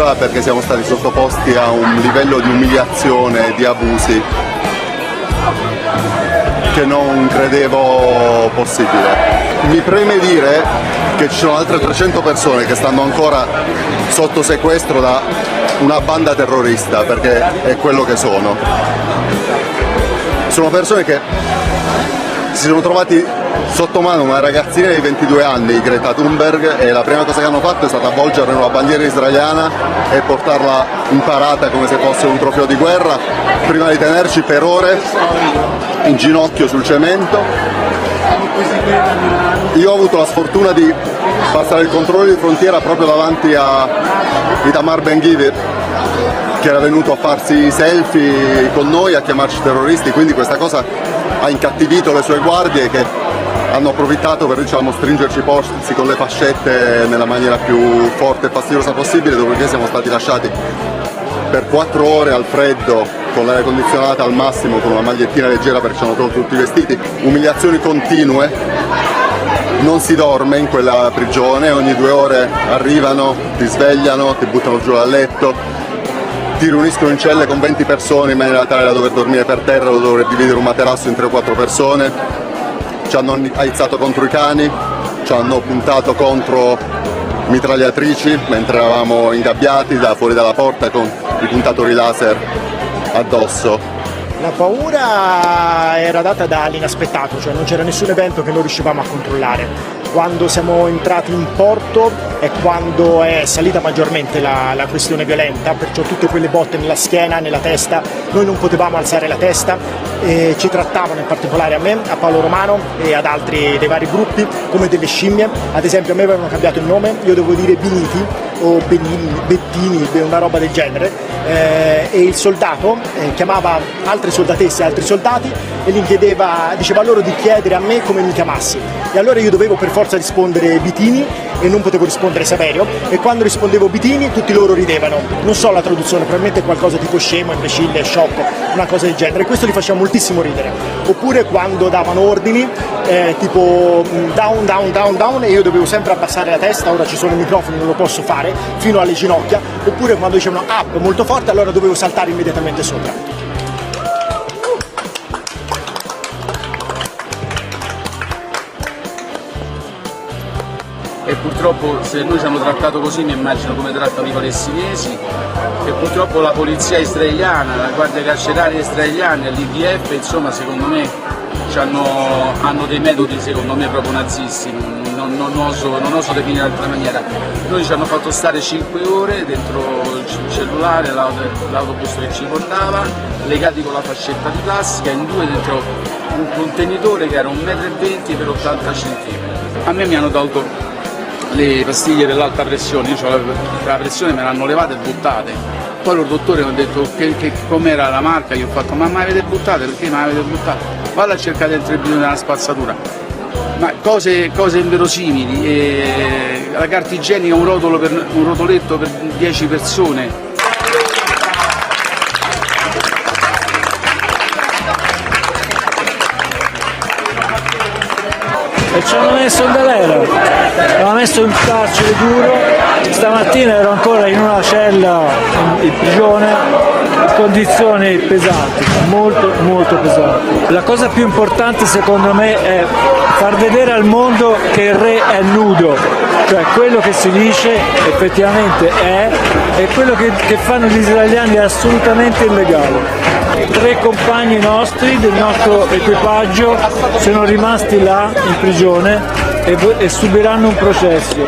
vita perché siamo stati sottoposti a un livello di umiliazione e di abusi che non credevo possibile. Mi preme dire che ci sono altre 300 persone che stanno ancora sotto sequestro da una banda terrorista, perché è quello che sono. Sono persone che si sono trovati sotto mano una ragazzina di 22 anni, Greta Thunberg, e la prima cosa che hanno fatto è stata avvolgerla in una bandiera israeliana e portarla in parata come se fosse un trofeo di guerra, prima di tenerci per ore in ginocchio sul cemento. Io ho avuto la sfortuna di passare il controllo di frontiera proprio davanti a Itamar Ben-Gvir, che era venuto a farsi selfie con noi, a chiamarci terroristi, quindi questa cosa ha incattivito le sue guardie, che hanno approfittato per, diciamo, stringerci i polsi con le fascette nella maniera più forte e fastidiosa possibile, dopodiché siamo stati lasciati per 4 ore al freddo, con l'aria condizionata al massimo, con una magliettina leggera perché ci hanno tolto tutti i vestiti, umiliazioni continue, non si dorme in quella prigione, ogni 2 ore arrivano, ti svegliano, ti buttano giù dal letto, ti riuniscono in celle con 20 persone in maniera tale da dover dormire per terra o dover dividere un materasso in 3 o 4 persone, ci hanno aizzato contro i cani, ci hanno puntato contro mitragliatrici mentre eravamo ingabbiati da fuori dalla porta con i puntatori laser addosso. La paura era data dall'inaspettato, cioè non c'era nessun evento che non riuscivamo a controllare. Quando siamo entrati in porto è quando è salita maggiormente la questione violenta, perciò tutte quelle botte nella schiena, nella testa, noi non potevamo alzare la testa, e ci trattavano in particolare a me, a Paolo Romano e ad altri dei vari gruppi come delle scimmie. Ad esempio a me avevano cambiato il nome, io dovevo dire Biniti o Benini, Bettini, una roba del genere, e il soldato chiamava altre soldatesse e altri soldati e gli chiedeva, diceva loro di chiedere a me come mi chiamassi, e allora io dovevo per forza rispondere Bitini e non potevo rispondere Saverio, e quando rispondevo Bitini tutti loro ridevano. Non so la traduzione, probabilmente qualcosa tipo scemo, imbecille, sciocco, una cosa del genere, e questo li faceva moltissimo ridere. Oppure quando davano ordini tipo down down down down e io dovevo sempre abbassare la testa, ora ci sono i microfoni, non lo posso fare, fino alle ginocchia. Oppure quando dicevano up molto forte, allora dovevo saltare immediatamente sopra. E purtroppo se noi ci hanno trattato così mi immagino come trattano i palestinesi, e purtroppo la polizia israeliana, la guardia carceraria israeliana e l'IDF, insomma, secondo me hanno dei metodi secondo me proprio nazisti, non oso definire in altra maniera. Noi ci hanno fatto stare 5 ore dentro il cellulare, l'autobus che ci portava, legati con la fascetta di plastica, in 2 dentro un contenitore che era 1,20 m per 80 cm. A me mi hanno tolto le pastiglie dell'alta pressione, io la pressione me l'hanno levata e buttate. Poi loro dottori mi hanno detto che com'era la marca, io ho fatto ma me avete buttate, perché me avete buttate? Vado a cercare dentro il bidone della spazzatura. Ma cose inverosimili, la carta igienica, un rotoletto per 10 persone. E ci hanno messo in galera, mi hanno messo in carcere duro, stamattina ero ancora in una cella in prigione, in condizioni pesanti, molto molto pesanti. La cosa più importante secondo me è far vedere al mondo che il re è nudo, cioè quello che si dice effettivamente è, e quello che fanno gli israeliani è assolutamente illegale. 3 compagni nostri del nostro equipaggio sono rimasti là in prigione e subiranno un processo.